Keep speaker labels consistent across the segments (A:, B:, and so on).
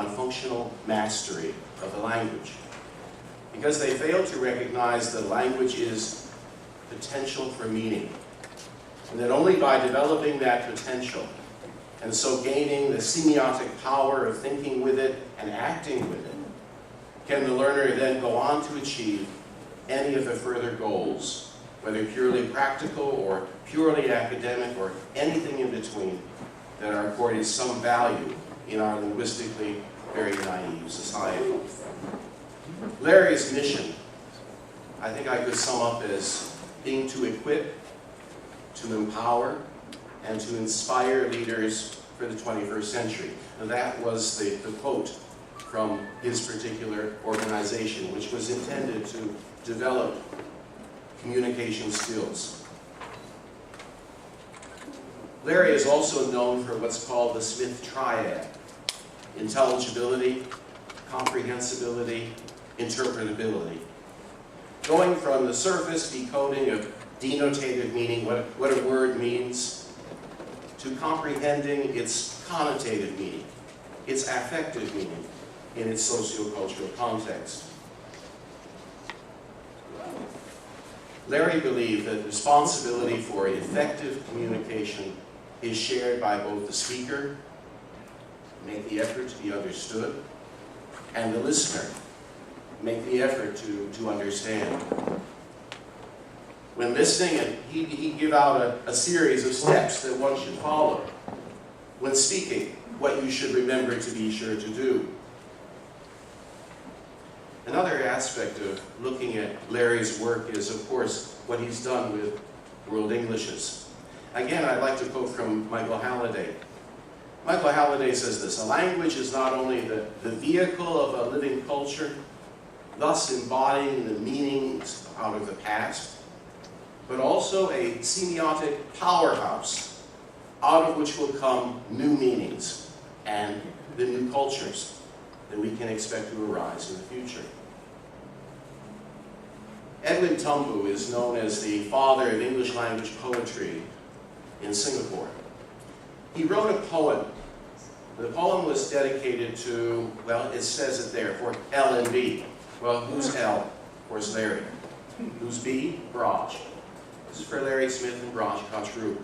A: upon functional mastery of the language, because they fail to recognize that language is potential for meaning, and that only by developing that potential, and so gaining the semiotic power of thinking with it and acting with it, can the learner then go on to achieve any of the further goals, whether purely practical or purely academic or anything in between, that are accorded some value in our linguistically very naive society. Larry's mission, I think I could sum up as being to equip, to empower, and to inspire leaders for the 21st century. And that was the quote from his particular organization, which was intended to develop communication skills. Larry is also known for what's called the Smith Triad: intelligibility, comprehensibility, interpretability. Going from the surface decoding of denotative meaning, what a word means, to comprehending its connotative meaning, its affective meaning in its sociocultural context. Larry believed that responsibility for effective communication is shared by both the speaker, make the effort to be understood, and the listener, make the effort to understand. When listening, and he'd give out a series of steps that one should follow. When speaking, what you should remember to be sure to do. Another aspect of looking at Larry's work is, of course, what he's done with World Englishes. Again, I'd like to quote from Michael Halliday. Michael Halliday says this: "A language is not only the vehicle of a living culture, thus embodying the meanings out of the past, but also a semiotic powerhouse out of which will come new meanings and the new cultures that we can expect to arise in the future." Edwin Tumbu is known as the father of English language poetry in Singapore. He wrote a poem. The poem was dedicated to, well, it says it there, for L and B. Well, who's L? Of course, Larry. Who's B? Braj. This is for Larry Smith and Braj Kachru.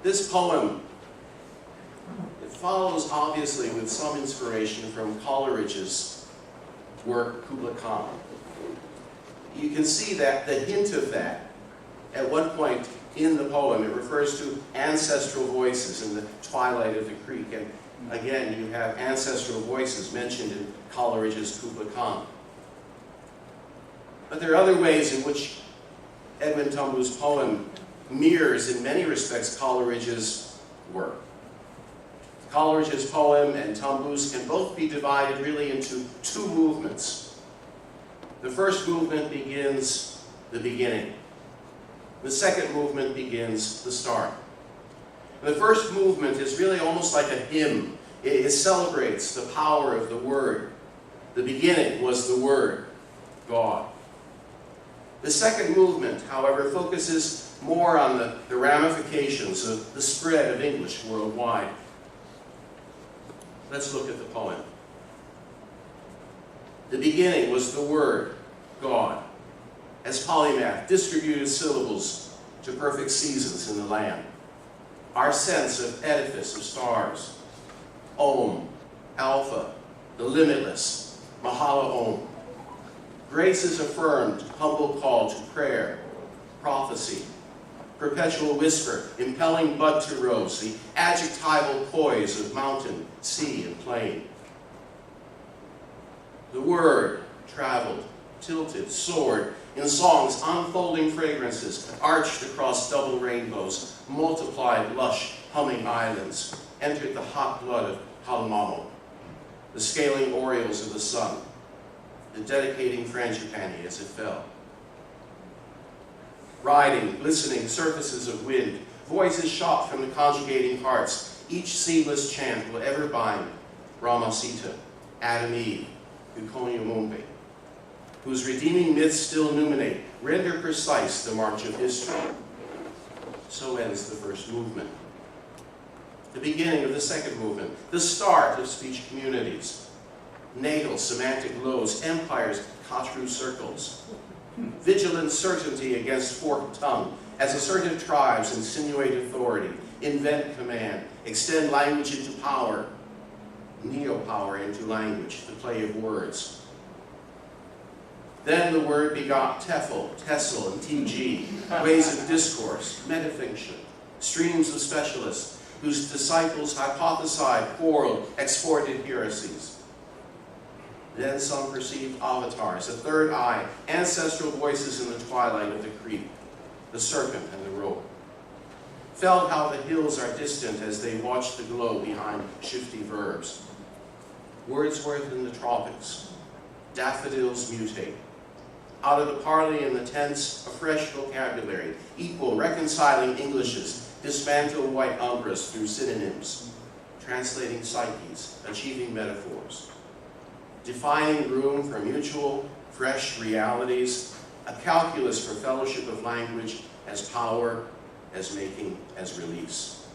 A: This poem, it follows obviously with some inspiration from Coleridge's work, Kubla Khan. You can see that, the hint of that, at one point in the poem. It refers to ancestral voices in the twilight of the creek. And again, you have ancestral voices mentioned in Coleridge's Kubla Khan. But there are other ways in which Edwin Tumbu's poem mirrors, in many respects, Coleridge's work. Coleridge's poem and Tumbu's can both be divided really into two movements. The first movement begins the beginning. The second movement begins the start. The first movement is really almost like a hymn. It celebrates the power of the Word. The beginning was the Word, God. The second movement, however, focuses more on the ramifications of the spread of English worldwide. Let's look at the poem. The beginning was the Word, God, as polymath distributed syllables to perfect seasons in the land. Our sense of edifice of stars, Om, Alpha, the limitless, Mahala Om. Grace is affirmed, humble call to prayer, prophecy, perpetual whisper, impelling bud to rose, the adjectival poise of mountain, sea, and plain. The Word traveled, tilted, soared, in songs unfolding fragrances, arched across double rainbows, multiplied lush, humming islands, entered the hot blood of Halmamo, the scaling orioles of the sun, the dedicating frangipani as it fell. Riding, glistening surfaces of wind, voices shot from the conjugating hearts, each seamless chant will ever bind Ramasita, Adam Eve, Ukonya Mumbe, whose redeeming myths still illuminate, render precise the march of history. So ends the first movement. the beginning of the second movement, the start of speech communities, natal semantic lows, empires, Kotru circles, vigilant certainty against forked tongue, as assertive tribes insinuate authority, invent command, extend language into power, neo-power into language, the play of words. Then the word begot tefel, tessel, and tg, ways of discourse, metafiction, streams of specialists whose disciples hypothesized, quarreled, exported heresies. Then some perceived avatars, a third eye, ancestral voices in the twilight of the creep, the serpent and the rope. Felt how the hills are distant as they watch the glow behind shifty verbs. Wordsworth in the tropics, daffodils mutate. Out of the parley and the tense, a fresh vocabulary, equal, reconciling Englishes, dismantle white umbras through synonyms, translating psyches, achieving metaphors, defining room for mutual, fresh realities, a calculus for fellowship of language as power, as making, as release.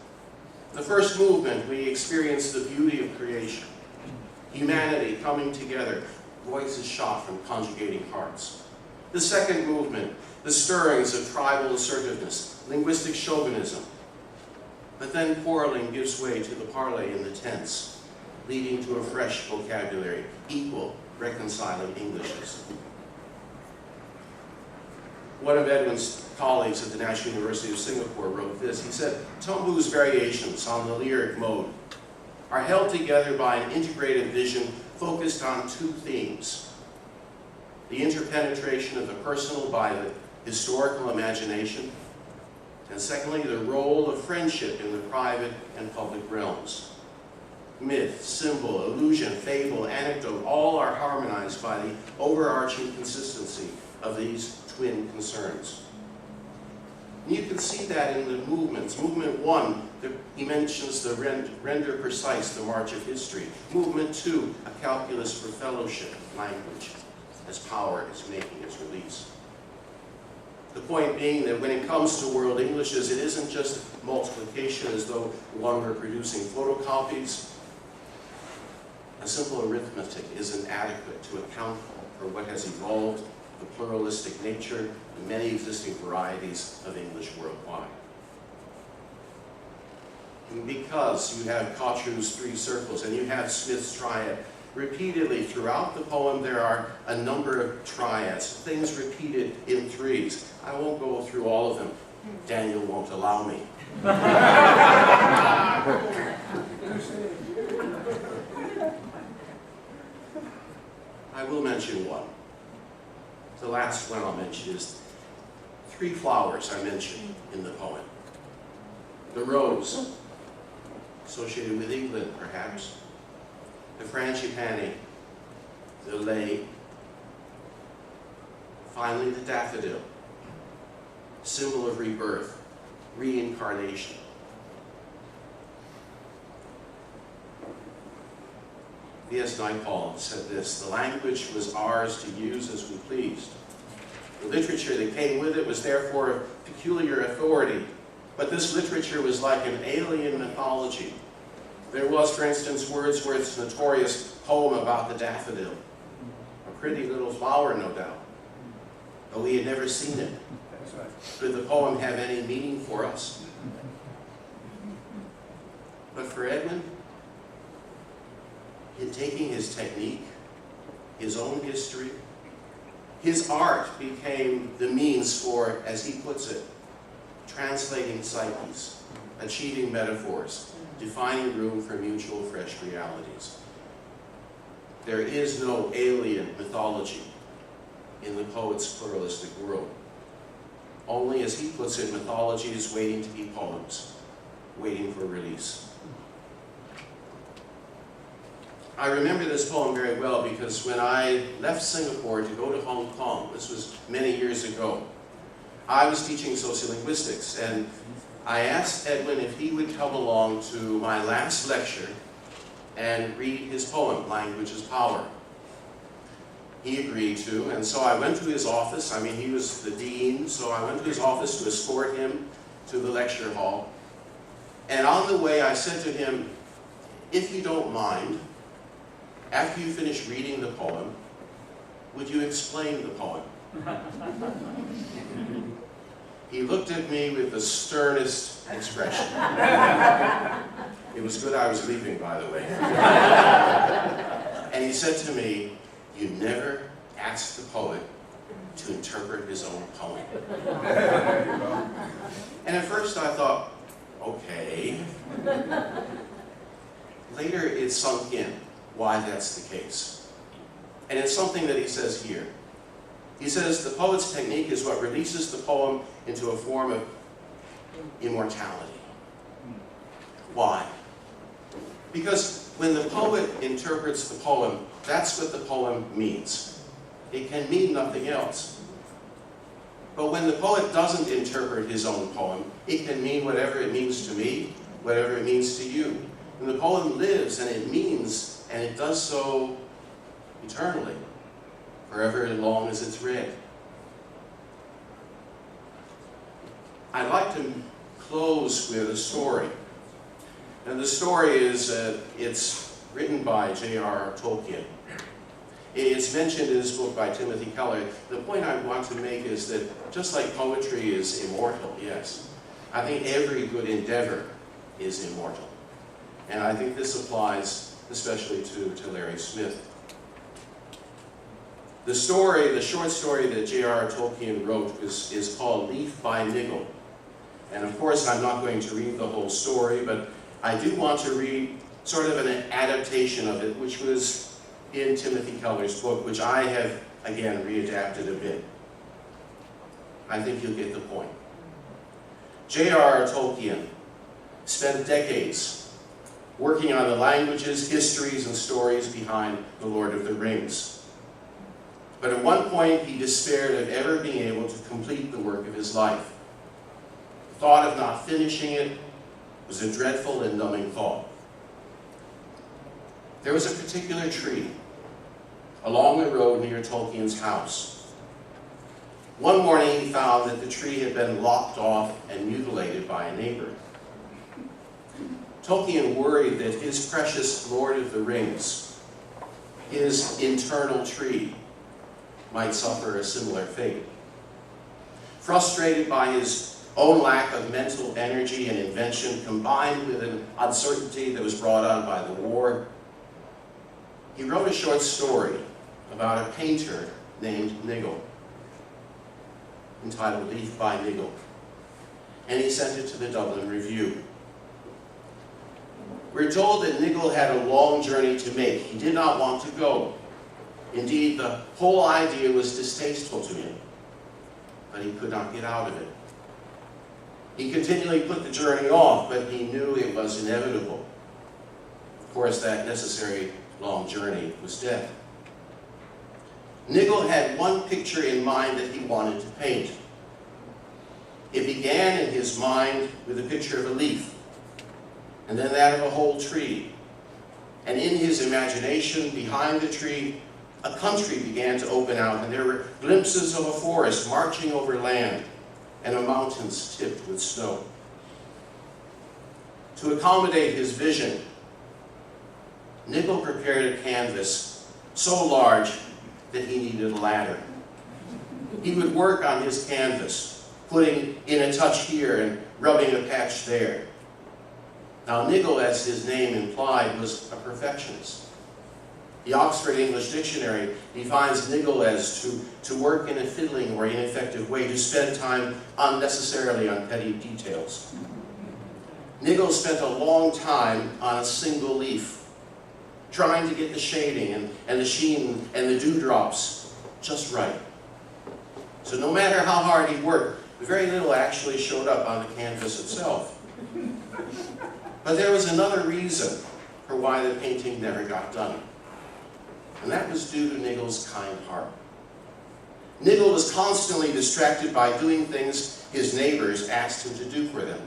A: The first movement, we experience the beauty of creation, humanity coming together, voices shot from conjugating hearts. The second movement, the stirrings of tribal assertiveness, linguistic chauvinism. But then quarreling gives way to the parley and the tense, leading to a fresh vocabulary, equal, reconciling Englishes. One of Edwin's colleagues at the National University of Singapore wrote this. He said, Tombu's variations on the lyric mode are held together by an integrated vision focused on two themes: the interpenetration of the personal by the historical imagination, and secondly, the role of friendship in the private and public realms. Myth, symbol, illusion, fable, anecdote, all are harmonized by the overarching consistency of these twin concerns. And you can see that in the movements. Movement 1, he mentions the render precise, the march of history. Movement 2, a calculus for fellowship, language, as power, as making, as release. The point being that when it comes to world Englishes, it isn't just multiplication as though one were producing photocopies. A simple arithmetic isn't adequate to account for what has evolved, the pluralistic nature, the many existing varieties of English worldwide. And because you have Kotru's three circles and you have Smith's triad, repeatedly throughout the poem there are a number of triads, things repeated in threes. I won't go through all of them. Daniel won't allow me. I will mention one. The last one I'll mention is three flowers I mentioned in the poem. The rose, associated with England perhaps. The frangipani, the lay. Finally, the daffodil, symbol of rebirth, reincarnation. V.S. Naipaul said this: the language was ours to use as we pleased. The literature that came with it was therefore of peculiar authority, but this literature was like an alien mythology. There was, for instance, Wordsworth's notorious poem about the daffodil, a pretty little flower, no doubt, but we had never seen it. Could the poem have any meaning for us? But for Edmund, in taking his technique, his own history, his art became the means for, as he puts it, translating psyches, achieving metaphors, defining room for mutual fresh realities. There is no alien mythology in the poet's pluralistic world. Only, as he puts it, mythology is waiting to be poems, waiting for release. I remember this poem very well because when I left Singapore to go to Hong Kong, this was many years ago, I was teaching sociolinguistics, and I asked Edwin if he would come along to my last lecture and read his poem, Language is Power. He agreed to, and so I went to his office. I mean, he was the dean, so I went to his office to escort him to the lecture hall. And on the way, I said to him, if you don't mind, after you finish reading the poem, would you explain the poem? He looked at me with the sternest expression. It was good I was leaving, by the way. And he said to me, you never asked the poet to interpret his own poem. And at first I thought, okay. Later it sunk in why that's the case. And it's something that he says here. He says the poet's technique is what releases the poem into a form of immortality. Why? Because when the poet interprets the poem, that's what the poem means. It can mean nothing else. But when the poet doesn't interpret his own poem, it can mean whatever it means to me, whatever it means to you. And the poem lives and it means, and it does so eternally, forever as long as it's read. I'd like to close with a story. And the story is, it's written by J.R.R. Tolkien. It's mentioned in this book by Timothy Keller. The point I want to make is that just like poetry is immortal, yes, I think every good endeavor is immortal. And I think this applies especially to Larry Smith. The story, the short story that J.R.R. Tolkien wrote is called Leaf by Niggle. And of course I'm not going to read the whole story, but I do want to read sort of an adaptation of it, which was in Timothy Keller's book, which I have, again, readapted a bit. I think you'll get the point. J.R.R. Tolkien spent decades working on the languages, histories, and stories behind The Lord of the Rings. But at one point, he despaired of ever being able to complete the work of his life. The thought of not finishing it was a dreadful and numbing thought. There was a particular tree along the road near Tolkien's house. One morning he found that the tree had been lopped off and mutilated by a neighbor. Tolkien worried that his precious Lord of the Rings, his internal tree, might suffer a similar fate. Frustrated by his own lack of mental energy and invention, combined with an uncertainty that was brought on by the war, he wrote a short story about a painter named Niggle, entitled Leaf by Niggle, and he sent it to the Dublin Review. We're told that Niggle had a long journey to make. He did not want to go. Indeed, the whole idea was distasteful to him, but he could not get out of it. He continually put the journey off, but he knew it was inevitable. Of course, that necessary long journey was death. Niggle had one picture in mind that he wanted to paint. It began in his mind with a picture of a leaf, and then that of a whole tree. And in his imagination, behind the tree, a country began to open out, and there were glimpses of a forest marching over land, and a mountains tipped with snow. To accommodate his vision, Niggle prepared a canvas so large that he needed a ladder. He would work on his canvas, putting in a touch here and rubbing a patch there. Now Niggle, as his name implied, was a perfectionist. The Oxford English Dictionary defines niggle as to work in a fiddling or ineffective way, to spend time unnecessarily on petty details. Niggle spent a long time on a single leaf, trying to get the shading and the sheen and the dewdrops just right. So no matter how hard he worked, very little actually showed up on the canvas itself. But there was another reason for why the painting never got done. And that was due to Niggle's kind heart. Niggle was constantly distracted by doing things his neighbors asked him to do for them.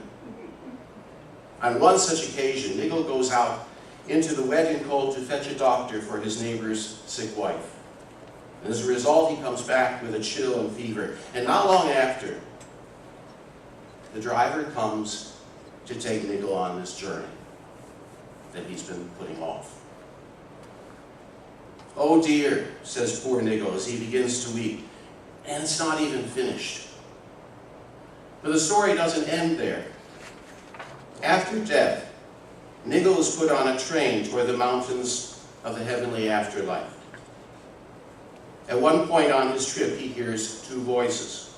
A: On one such occasion, Niggle goes out into the wet and cold to fetch a doctor for his neighbor's sick wife. And as a result, he comes back with a chill and fever. And not long after, the driver comes to take Nigel on this journey that he's been putting off. "Oh dear," says poor Nigel as he begins to weep, and it's not even finished. But the story doesn't end there. After death, Nigel is put on a train toward the mountains of the heavenly afterlife. At one point on his trip, he hears two voices.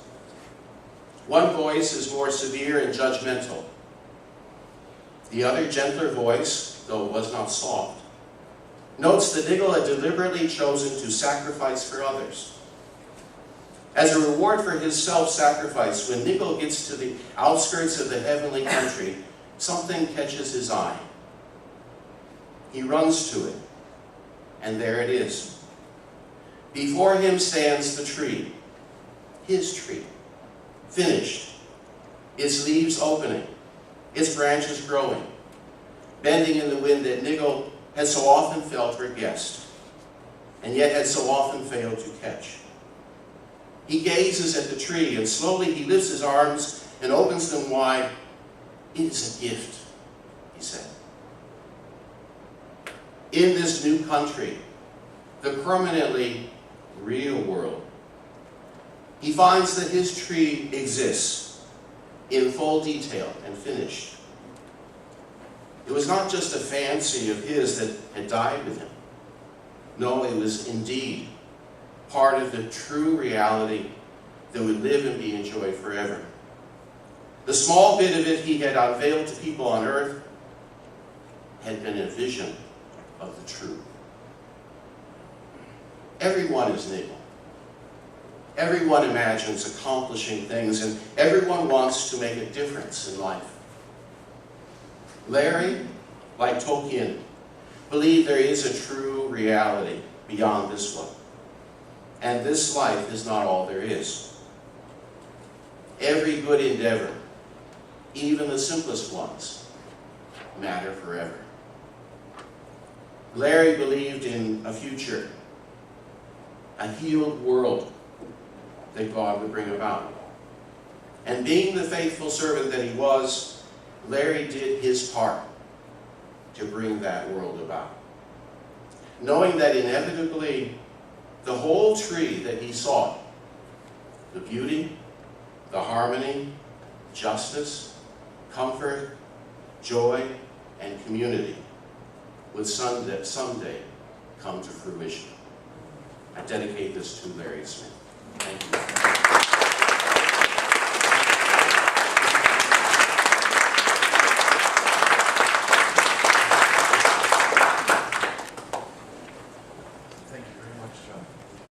A: One voice is more severe and judgmental. The other, gentler voice, though it was not soft, notes that Nigel had deliberately chosen to sacrifice for others. As a reward for his self-sacrifice, when Nigel gets to the outskirts of the heavenly country, something catches his eye. He runs to it, and there it is. Before him stands the tree, his tree, finished, its leaves opening, its branches growing, bending in the wind that Nigel had so often felt or guessed, and yet had so often failed to catch. He gazes at the tree, and slowly he lifts his arms and opens them wide. "It is a gift," he said. In this new country, the permanently real world, he finds that his tree exists in full detail and finished. It was not just a fancy of his that had died with him. No, it was indeed part of the true reality that would live and be enjoyed forever. The small bit of it he had unveiled to people on earth had been a vision of the truth. Everyone is Nigel. Everyone imagines accomplishing things, and everyone wants to make a difference in life. Larry, like Tolkien, believed there is a true reality beyond this one. And this life is not all there is. Every good endeavor, even the simplest ones, matter forever. Larry believed in a future, a healed world that God would bring about. And being the faithful servant that he was, Larry did his part to bring that world about. Knowing that inevitably the whole tree that he sought, the beauty, the harmony, justice, comfort, joy, and community, would someday come to fruition. I dedicate this to Larry Smith. Thank you.
B: Thank you very much, John.